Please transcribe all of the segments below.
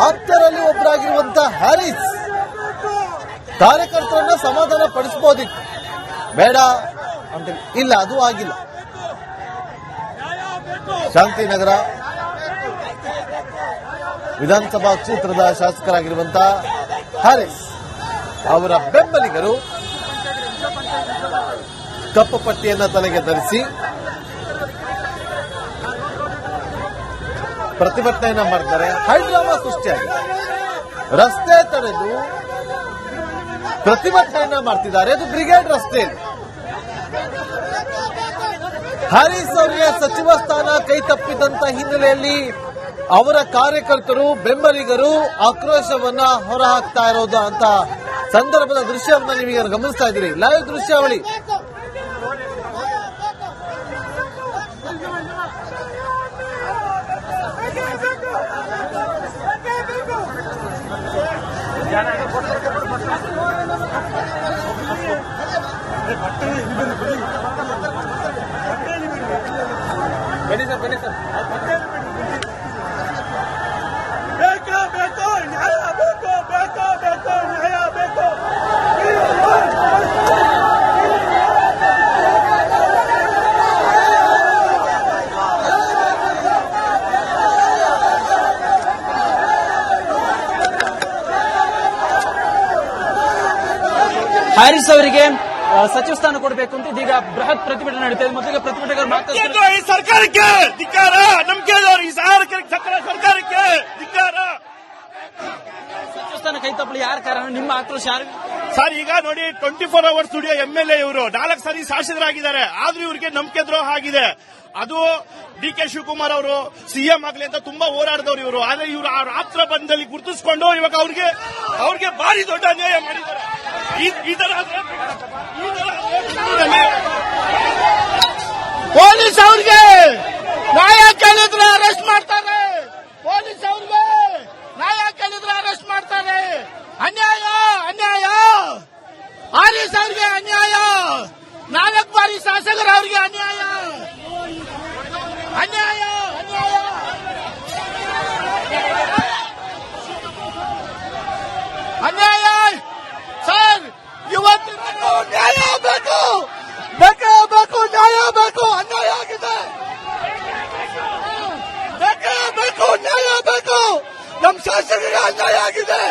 ಆಪ್ತರಲ್ಲಿ ಒಬ್ಬರಾಗಿರುವಂತಹ Harris ಕಾರ್ಯಕರ್ತರನ್ನ ಸಮಾಧಾನ ಪಡಿಸಬಹುದಿತ್ತು, ಬೇಡ ಅಂತ ಇಲ್ಲ, ಅದು ಆಗಿಲ್ಲ. ಶಾಂತಿನಗರ ವಿಧಾನಸಭಾ ಕ್ಷೇತ್ರದ ಶಾಸಕರಾಗಿರುವಂತಹ ಹ್ಯಾರಿಸ್ ಅವರ ಬೆಂಬಲಿಗರು ಕಪ್ಪು ಪಟ್ಟಿಯನ್ನ ತಲೆಗೆ ಧರಿಸಿ ಪ್ರತಿಭಟನೆಯನ್ನ ಮಾಡ್ತಾರೆ. ಹೈಡ್ರಾಮಾ ಸೃಷ್ಟಿಯಾಗಿದೆ. ರಸ್ತೆ ತಡೆದು ಪ್ರತಿಭಟನೆಯನ್ನ ಮಾಡ್ತಿದ್ದಾರೆ. ಅದು ಬ್ರಿಗೇಡ್ ರಸ್ತೆಯಲ್ಲಿ. ಹ್ಯಾರಿಸ್ ಅವರಿಗೆ ಸಚಿವ ಸ್ಥಾನ ಕೈ ತಪ್ಪಿದಂತ ಹಿನ್ನೆಲೆಯಲ್ಲಿ ಅವರ ಕಾರ್ಯಕರ್ತರು ಬೆಂಬಲಿಗರು ಆಕ್ರೋಶವನ್ನ ಹೊರಹಾಕ್ತಾ ಇರೋದು ಅಂತ ಸಂದರ್ಭದ ದೃಶ್ಯವನ್ನ ನೀವೀಗ ಗಮನಿಸ್ತಾ ಇದ್ದೀರಿ. ಲೈವ್ ದೃಶ್ಯಾವಳಿ. ಬನ್ನಿ ಸರ್, ಬನ್ನಿ ಸರ್. ಹ್ಯಾರಿಸ್ ಅವರಿಗೆ ಸಚಿವ ಸ್ಥಾನ ಕೊಡಬೇಕು ಅಂತ ಇದೀಗ ಬೃಹತ್ ಪ್ರತಿಭಟನೆ ನಡೀತಾ ಇದೆ. ಮೊದಲಿಗೆ ಪ್ರತಿಭಟಕರು ಮಾತಾಡ್ತಾರೆ. ಈ ಸರ್ಕಾರಕ್ಕೆ ಧಿಕ್ಕಾರ, ನಂಬಿಕೆದವರು ಈ ಸರ್ಕಾರಕ್ಕೆ ಧಿಕ್ಕಾರ. ಸಚಿವ ಸ್ಥಾನ ಕೈ ತಪ್ಪಲು ಯಾರ ಕಾರಣ? ನಿಮ್ಮ ಆಕ್ರೋಶ ಯಾರು? ಸರ್, ಈಗ ನೋಡಿ 24 ಅವರ್ಸ್ ದುಡಿಯೋ MLA ಇವರು 4 ಸಾರಿ ಶಾಸಕರಾಗಿದ್ದಾರೆ. ಆದ್ರೂ ಇವರಿಗೆ ನಂಬಿಕೆ ದ್ರೋಹ ಆಗಿದೆ. ಅದು DK ಶಿವಕುಮಾರ್ ಅವರು CM ಆಗ್ಲಿ ಅಂತ ತುಂಬಾ ಹೋರಾಡಿದವರು ಇವರು. ಆದ್ರೆ ಇವರು ಆ ರಾತ್ರ ಬಂದಲ್ಲಿ ಗುರುತಿಸಿಕೊಂಡು ಇವಾಗ ಅವ್ರಿಗೆ ಭಾರಿ ದೊಡ್ಡ ಅನ್ಯಾಯ ಮಾಡಿದ್ದಾರೆ. ಈ ತರ ಪೊಲೀಸ್ ಅವ್ರಿಗೆ ನ್ಯಾಯ ಕೇಳಿದ್ರೆ ಅರೆಸ್ಟ್ ಮಾಡ್ತಾರೆ. ಪೊಲೀಸ್ ಅವ್ರಿಗೆ ನ್ಯಾಯ ಕೇಳಿದ್ರೆ ಅರೆಸ್ಟ್ ಮಾಡ್ತಾರೆ. ಅನ್ಯಾಯ, ಅನ್ಯಾಯ. ಹ್ಯಾರಿಸ್ ಅವ್ರಿಗೆ ಅನ್ಯಾಯ. 4 ಬಾರಿ ಶಾಸಕರವ್ರಿಗೆ ಅನ್ಯಾಯ, ಅನ್ಯಾಯ, ಅನ್ಯಾಯ, ಅನ್ಯಾಯ. ಸರ್, ಇವತ್ತು ನ್ಯಾಯ ಬೇಕು, ಬೇಕೇ ಬೇಕು, ನ್ಯಾಯ ಬೇಕು. ಅನ್ಯಾಯ ಆಗಿದೆ. ಬೇಕೇ ಬೇಕು, ನ್ಯಾಯ ಬೇಕು. ನಮ್ಮ ಶಾಸಕರಿಗೆ ಅನ್ಯಾಯ ಆಗಿದೆ.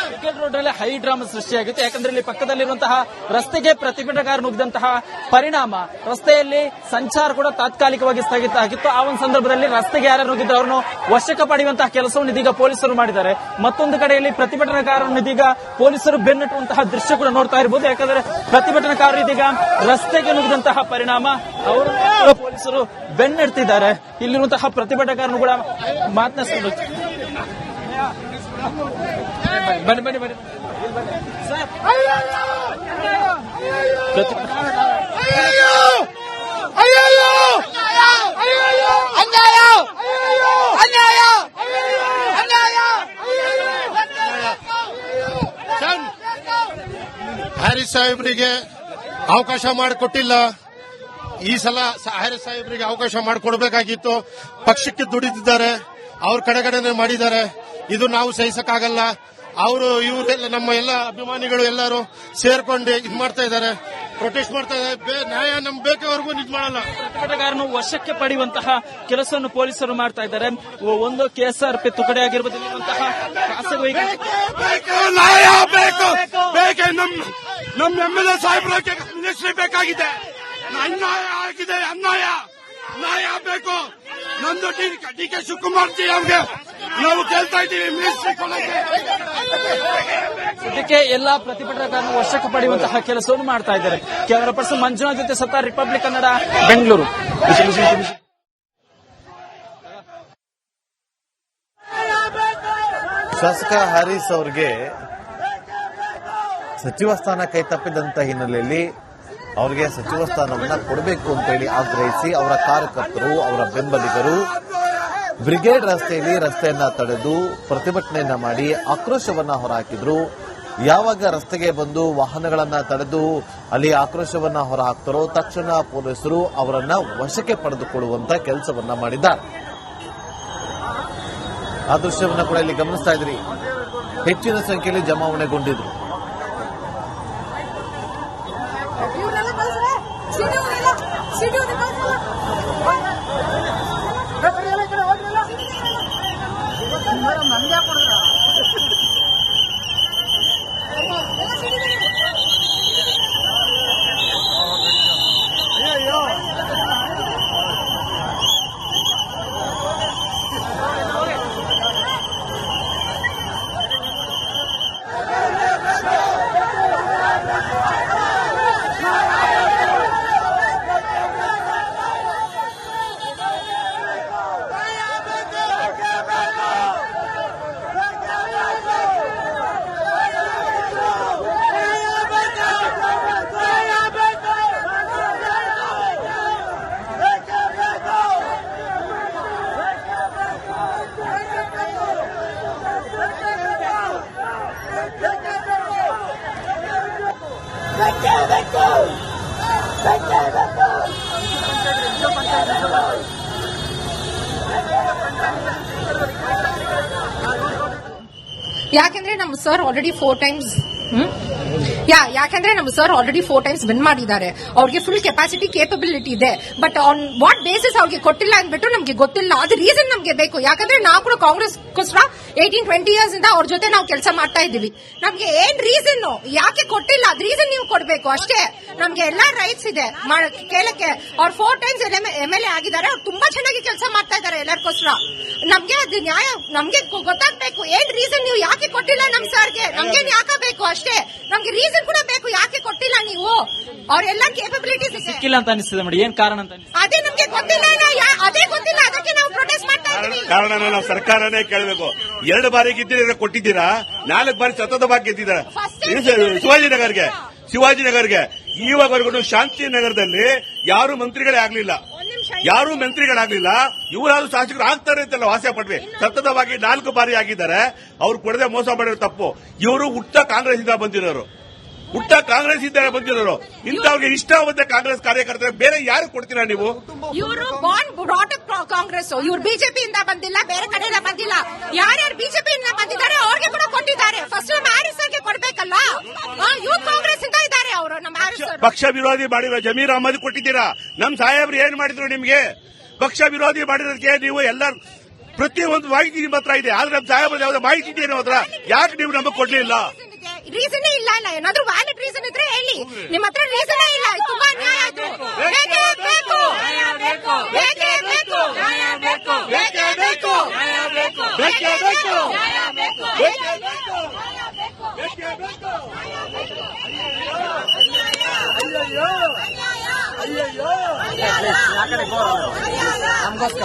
ಕ್ರಿಕೆಟ್ ರೋಡ್ ನಲ್ಲಿ ಹೈ ಡ್ರಾಮಾ ಸೃಷ್ಟಿಯಾಗಿತ್ತು. ಯಾಕಂದ್ರೆ ಇಲ್ಲಿ ಪಕ್ಕದಲ್ಲಿರುವಂತಹ ರಸ್ತೆಗೆ ಪ್ರತಿಭಟನೆಗಾರ ನುಗ್ಗಿದಂತಹ ಪರಿಣಾಮ ರಸ್ತೆಯಲ್ಲಿ ಸಂಚಾರ ಕೂಡ ತಾತ್ಕಾಲಿಕವಾಗಿ ಸ್ಥಗಿತ ಆಗಿತ್ತು. ಆ ಒಂದು ಸಂದರ್ಭದಲ್ಲಿ ರಸ್ತೆಗೆ ಯಾರು ನುಗ್ಗಿದ್ರು ಅವರನ್ನು ವಶಕ್ಕೆ ಪಡೆಯುವಂತಹ ಕೆಲಸವನ್ನು ಇದೀಗ ಪೊಲೀಸರು ಮಾಡಿದ್ದಾರೆ. ಮತ್ತೊಂದು ಕಡೆಯಲ್ಲಿ ಪ್ರತಿಭಟನಾಕಾರರನ್ನು ಇದೀಗ ಪೊಲೀಸರು ಬೆನ್ನಟ್ಟುವಂತಹ ದೃಶ್ಯ ಕೂಡ ನೋಡ್ತಾ ಇರಬಹುದು. ಯಾಕಂದ್ರೆ ಪ್ರತಿಭಟನಾಕಾರರು ಇದೀಗ ರಸ್ತೆಗೆ ನುಗ್ಗಿದಂತಹ ಪರಿಣಾಮ ಅವರು ಪೊಲೀಸರು ಬೆನ್ನಡ್ತಿದ್ದಾರೆ. ಇಲ್ಲಿರುವಂತಹ ಪ್ರತಿಭಟನಾಕಾರರು ಕೂಡ ಮಾತನಾಡಿದ್ರು. ಬನ್ನಿ ಬನ್ನಿ ಬನ್ನಿ ಸರ್. ಹ್ಯಾರಿಸ್ ಸಾಹೇಬ್ರಿಗೆ ಅವಕಾಶ ಮಾಡಿಕೊಟ್ಟಿಲ್ಲ. ಈ ಸಲ ಹ್ಯಾರಿಸ್ ಸಾಹೇಬ್ರಿಗೆ ಅವಕಾಶ ಮಾಡಿಕೊಡ್ಬೇಕಾಗಿತ್ತು. ಪಕ್ಷಕ್ಕೆ ದುಡಿದಿದ್ದಾರೆ, ಅವ್ರ ಕಡೆಗಡೆನೆ ಮಾಡಿದ್ದಾರೆ. ಇದು ನಾವು ಸಹಿಸಕ್ಕಾಗಲ್ಲ. ಇವರೆಲ್ಲ ನಮ್ಮ ಎಲ್ಲ ಅಭಿಮಾನಿಗಳು ಎಲ್ಲರೂ ಸೇರ್ಕೊಂಡು ಇದು ಮಾಡ್ತಾ ಇದ್ದಾರೆ, ಪ್ರೊಟೆಸ್ಟ್ ಮಾಡ್ತಾ ಇದ್ದಾರೆ. ನ್ಯಾಯ ನಮ್ಗೆ ಬೇಕವರೆಗೂ ಇದು ಮಾಡಲ್ಲ. ಪ್ರತಿಭಟನೆಗಾರನು ವಶಕ್ಕೆ ಪಡೆಯುವಂತಹ ಕೆಲಸವನ್ನು ಪೊಲೀಸರು ಮಾಡ್ತಾ ಇದ್ದಾರೆ. ಒಂದು KSRP ತುಕಡೆ ಆಗಿರ್ಬೋದು, ಖಾಸಗಿ ನ್ಯಾಯ ಬೇಕು, ಬೇಕೆ. ನಮ್ಮ MLA ಸಾಹೇಬ್ರಿಗೆ ಮಿನಿಸ್ಟ್ರಿ ಬೇಕಾಗಿದೆ. ಅನ್ಯಾಯ ಆಗಿದೆ, ಅನ್ಯಾಯ, ನ್ಯಾಯ ಬೇಕು. ನಮ್ದು DK ಶಿವಕುಮಾರ್ ಅವ್ರಿಗೆ ನಾವು ಕೇಳ್ತಾ ಇದ್ದೀವಿ ಮಿನಿಸ್ಟ್ರಿ ಕೊಡಕ್ಕೆ. ಇದಕ್ಕೆ ಎಲ್ಲಾ ಪ್ರತಿಭಟನಾಕಾರನ್ನು ವಶಕ್ಕೆ ಪಡೆಯುವಂತಹ ಕೆಲಸವನ್ನು ಮಾಡ್ತಾ ಇದ್ದಾರೆ. ಕ್ಯಾಮರಾ ಪರ್ಸನ್ ಮಂಜುನಾಥ್ ಜೊತೆ ಸತ್ತಾರ್, ರಿಪಬ್ಲಿಕ್ ಕನ್ನಡ, ಬೆಂಗಳೂರು. ಶಾಸಕ ಹ್ಯಾರಿಸ್ ಅವರಿಗೆ ಸಚಿವ ಸ್ಥಾನ ಕೈ ತಪ್ಪಿದಂತ ಹಿನ್ನೆಲೆಯಲ್ಲಿ ಅವರಿಗೆ ಸಚಿವ ಸ್ಥಾನವನ್ನ ಕೊಡಬೇಕು ಅಂತೇಳಿ ಆಗ್ರಹಿಸಿ ಅವರ ಕಾರ್ಯಕರ್ತರು, ಅವರ ಬೆಂಬಲಿಗರು ಬ್ರಿಗೇಡ್ ರಸ್ತೆಯನ್ನ ತಡೆದು ಪ್ರತಿಭಟನೆಯನ್ನ ಮಾಡಿ ಆಕ್ರೋಶವನ್ನ ಹೊರಹಾಕಿದ್ರು. ಯಾವಾಗ ರಸ್ತೆಗೆ ಬಂದು ವಾಹನಗಳನ್ನ ತಡೆದು ಅಲ್ಲಿ ಆಕ್ರೋಶವನ್ನ ಹೊರಹಾಕ್ತಾರೋ ತಕ್ಷಣ ಪೊಲೀಸರು ಅವರನ್ನ ವಶಕ್ಕೆ ಪಡೆದುಕೊಳ್ಳುವಂತ ಕೆಲಸವನ್ನ ಮಾಡಿದ್ದಾರೆ. ಆ ದೃಶ್ಯವನ್ನ ಕೂಡ ಇಲ್ಲಿ ಗಮನಿಸ್ತಾ ಇದ್ರಿ. ಹೆಚ್ಚಿನ ಸಂಖ್ಯೆಯಲ್ಲಿ ಜಮಾವಣೆಗೊಂಡಿದ್ರು. ಯಾಕೆಂದ್ರೆ ನಮ್ಮ ಸರ್ ಆಲ್ರೆಡಿ 4 ಟೈಮ್ಸ್ ಯಾಕಂದ್ರೆ ನಮ್ಮ ಸರ್ ಆಲ್ರೆಡಿ 4 ಟೈಮ್ಸ್ ವಿನ್ ಮಾಡಿದ್ದಾರೆ. ಅವ್ರಿಗೆ ಫುಲ್ ಕೆಪಾಸಿಟಿ ಕೇಪಬಿಲಿಟಿ ಇದೆ. ಬಟ್ ಆನ್ ವಾಟ್ ಬೇಸಿಸ್ ಅವ್ರಿಗೆ ಕೊಟ್ಟಿಲ್ಲ ಅಂದ್ಬಿಟ್ಟು ನಮ್ಗೆ ಗೊತ್ತಿಲ್ಲ. ಅದು ರೀಸನ್ ನಮ್ಗೆ ಬೇಕು. ಯಾಕಂದ್ರೆ ನಾವು ಕೂಡ ಕಾಂಗ್ರೆಸ್ಗೋಸ್ಕರ 18-20 ಇಯರ್ಸ್ ಇಂದ ಅವ್ರ ಜೊತೆ ನಾವು ಕೆಲಸ ಮಾಡ್ತಾ ಇದ್ದೀವಿ. ನಮ್ಗೆ ಏನ್ ರೀಸನ್ ಯಾಕೆ ಕೊಟ್ಟಿಲ್ಲ ಅದ್ ರೀಸನ್ ನೀವು ಕೊಡ್ಬೇಕು ಅಷ್ಟೇ. ನಮ್ಗೆ ಎಲ್ಲಾ ರೈಟ್ಸ್ ಇದೆ ಕೇಳಕ್ಕೆ. ಅವ್ರು 4 ಟೈಮ್ಸ್ MLA ಆಗಿದ್ದಾರೆ. ಅವ್ರು ತುಂಬಾ ಚೆನ್ನಾಗಿ ಕೆಲಸ ಮಾಡ್ತಾ ಇದ್ದಾರೆ ಎಲ್ಲರಿಗೋಸ್ಕರ. ನಮ್ಗೆ ಅದು ನ್ಯಾಯ ನಮ್ಗೆ ಗೊತ್ತಾಗ್ಬೇಕು. ಏನ್ ರೀಸನ್ ನೀವು ಯಾಕೆ ಕೊಟ್ಟಿಲ್ಲ ನಮ್ ಸರ್ಗೆ? ನಮ್ಗೆ ಯಾಕೆ ಬೇಕು ಅಷ್ಟೇ. ನಮ್ಗೆ ರೀಸನ್ ಕೂಡ ಬೇಕು ಯಾಕೆ ಕೊಟ್ಟಿಲ್ಲ ನೀವು. ಅವ್ರೆಲ್ಲ ಕೇಪಬಿಲಿಟೀಸ್ ಸಿಕ್ಕಿಲ್ಲ ಅಂತ ಅನಿಸ್ತದೆ ಮೇಡಮ್. ಏನ್ ಕಾರಣ ಅಂತ ಅದೇ ನಮ್ಗೆ ಗೊತ್ತಿಲ್ಲ. ಅದೇ ಗೊತ್ತಿಲ್ಲ. ಅದಕ್ಕೆ ನಾವು ಪ್ರೊಟೆಸ್ಟ್ ಮಾಡ್ತಾ ಇದ್ದೀವಿ. ಕಾರಣ ನಾವು ಸರ್ಕಾರನೇ ಕೇಳಬೇಕು. 2 ಬಾರಿ ಗೆದ್ದಿದ್ದೀರಾ, ಕೊಟ್ಟಿದ್ದೀರಾ. 4 ಬಾರಿ ಸತತವಾಗಿ ಗೆದ್ದಿದ್ದಾರೆ ಶಿವಾಜಿನಗರ್ಗೆ. ಈವರೆಗೂ ಶಾಂತಿನಗರದಲ್ಲಿ ಯಾರು ಮಂತ್ರಿಗಳೇ ಆಗ್ಲಿಲ್ಲ. ಇವರಾದ್ರೂ ಶಾಸಕರು ಆಗ್ತಾರೆ ಅಂತೆಲ್ಲ ವಾಸ್ಯ ಪಟ್ವಿ. ಸತತವಾಗಿ 4 ಬಾರಿ ಆಗಿದ್ದಾರೆ. ಅವ್ರು ಕೊಡದೆ ಮೋಸ ಮಾಡಿರೋ ತಪ್ಪು. ಇವರು ಹುಟ್ಟ ಕಾಂಗ್ರೆಸ್ ಇಂದ ಬಂದಿರೋರು. ಇಂಥವ್ರಿಗೆ ಇಷ್ಟವಾದ ಕಾಂಗ್ರೆಸ್ ಕಾರ್ಯಕರ್ತರ ಬೇರೆ ಯಾರು ಕೊಡ್ತೀರಾ ನೀವು? ಇವರು ಬ್ರಾಟ್ ಅಪ್ ಕಾಂಗ್ರೆಸ್. ಇವ್ರು ಬಿಜೆಪಿಯಿಂದ ಬಂದಿಲ್ಲ, ಬೇರೆ ಕಡೆಯಿಂದ ಬಂದಿಲ್ಲ. ಯಾರ್ಯಾರು ಬಿಜೆಪಿಯಿಂದ ಬಂದಿದ್ದಾರೆ ಅವ್ರಿಗೆ ಕೂಡ ಕೊಟ್ಟಿದ್ದಾರೆ. ಫಸ್ಟ್ ನಮ್ಮ ಹ್ಯಾರಿಸ್ ಸರ್ಗೆ ಕೊಡ್ಬೇಕಲ್ಲ. ಯೂತ್ ಕಾಂಗ್ರೆಸ್ ಇಂದ ಇದ್ದಾರೆ ಅವರು. ನಮ್ಮ ಹ್ಯಾರಿಸ್ ಪಕ್ಷ ವಿರೋಧಿ ಮಾಡಿರೋ ಜಮೀರ್ ಅಹಮದ್ ಕೊಟ್ಟಿದ್ದೀರಾ. ನಮ್ ಸಾಹೇಬ್ರು ಏನ್ ಮಾಡಿದ್ರು ನಿಮ್ಗೆ? ಪಕ್ಷ ವಿರೋಧಿ ಮಾಡಿರೋದಕ್ಕೆ ನೀವು ಎಲ್ಲ ಪ್ರತಿಯೊಂದು ಮಾಹಿತಿ ನಿಮ್ಮ ಹತ್ರ ಇದೆ. ಆದ್ರೆ ನಮ್ಮ ಸಾಹೇಬ್ರ ಯಾವ್ದು ಮಾಹಿತಿ ಇದೆ ನಿಮ್ಮ ಹತ್ರ? ಯಾಕೆ ನೀವು ನಮಗೆ ಕೊಡ್ಲಿಲ್ಲ? ರೀಸನ್ ಇಲ್ಲ. ಏನಾದ್ರೂ ವ್ಯಾಲಿಡ್ ರೀಸನ್ ಇದ್ರೆ ಹೇಳಿ. ನಿಮ್ಮ ಹತ್ರ ರೀಸನ್ ಇಲ್ಲ. ತುಂಬಾ ನ್ಯಾಯ ಆಯ್ತು. ನಮಗೋಸ್ಕರ